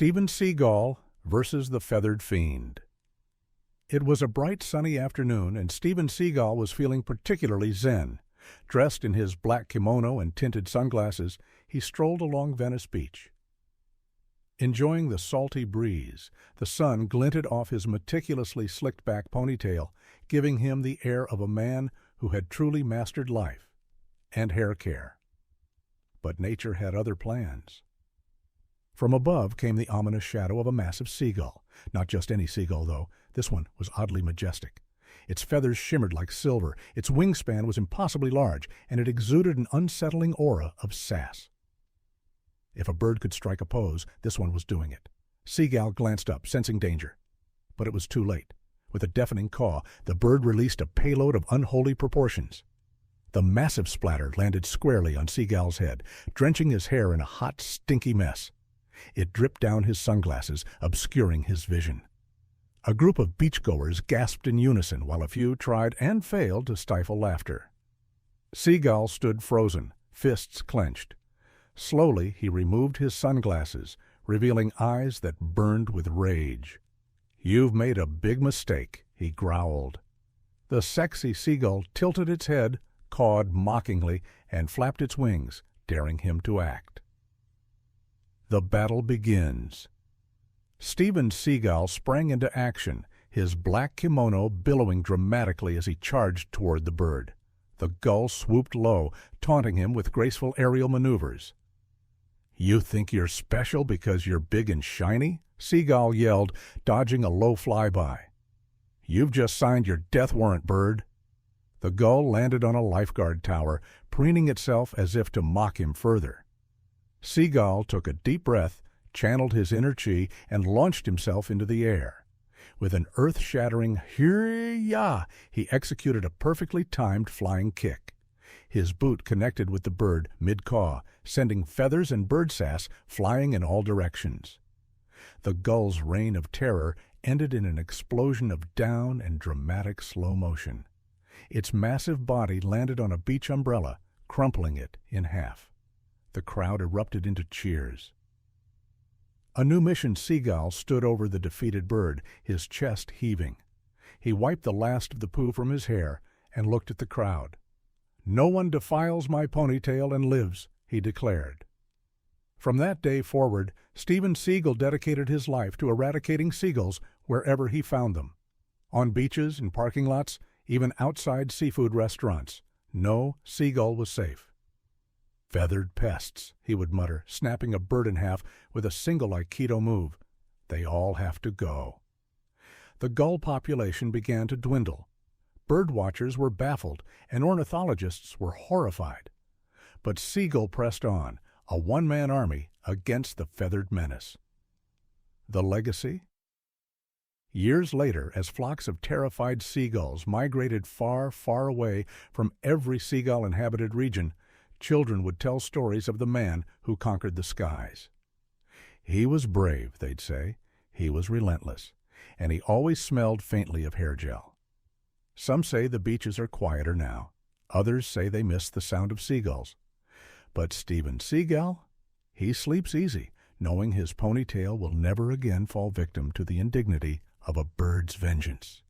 Steven Seagal versus the Feathered Fiend. It was a bright sunny afternoon, and Steven Seagal was feeling particularly zen. Dressed in his black kimono and tinted sunglasses, he strolled along Venice Beach. Enjoying the salty breeze, the sun glinted off his meticulously slicked-back ponytail, giving him the air of a man who had truly mastered life and hair care. But nature had other plans. From above came the ominous shadow of a massive seagull. Not just any seagull, though. This one was oddly majestic. Its feathers shimmered like silver, its wingspan was impossibly large, and it exuded an unsettling aura of sass. If a bird could strike a pose, this one was doing it. Seagal glanced up, sensing danger. But it was too late. With a deafening caw, the bird released a payload of unholy proportions. The massive splatter landed squarely on Seagal's head, drenching his hair in a hot, stinky mess. It dripped down his sunglasses, obscuring his vision. A group of beachgoers gasped in unison, while a few tried and failed to stifle laughter. Seagal stood frozen, fists clenched. Slowly, he removed his sunglasses, revealing eyes that burned with rage. "You've made a big mistake," he growled. The sexy seagull tilted its head, cawed mockingly, and flapped its wings, daring him to act. The battle begins. Steven Seagal sprang into action, his black kimono billowing dramatically as he charged toward the bird. The gull swooped low, taunting him with graceful aerial maneuvers. "You think you're special because you're big and shiny?" Seagal yelled, dodging a low flyby. "You've just signed your death warrant, bird." The gull landed on a lifeguard tower, preening itself as if to mock him further. Seagal took a deep breath, channeled his inner chi, and launched himself into the air. With an earth-shattering "Hyah!" he executed a perfectly timed flying kick. His boot connected with the bird mid-caw, sending feathers and bird sass flying in all directions. The gull's reign of terror ended in an explosion of down and dramatic slow motion. Its massive body landed on a beach umbrella, crumpling it in half. The crowd erupted into cheers. A new mission Seagal stood over the defeated bird, his chest heaving. He wiped the last of the poo from his hair and looked at the crowd. "No one defiles my ponytail and lives," he declared. From that day forward, Steven Seagal dedicated his life to eradicating seagulls wherever he found them. On beaches, in parking lots, even outside seafood restaurants, no seagull was safe. "Feathered pests," he would mutter, snapping a bird in half with a single Aikido move. "They all have to go." The gull population began to dwindle. Bird watchers were baffled, and ornithologists were horrified. But Seagal pressed on, a one-man army against the feathered menace. The legacy? Years later, as flocks of terrified seagulls migrated far, far away from every seagull-inhabited region, children would tell stories of the man who conquered the skies. He was brave, they'd say. He was relentless. And he always smelled faintly of hair gel. Some say the beaches are quieter now. Others say they miss the sound of seagulls. But Steven Seagal? He sleeps easy, knowing his ponytail will never again fall victim to the indignity of a bird's vengeance.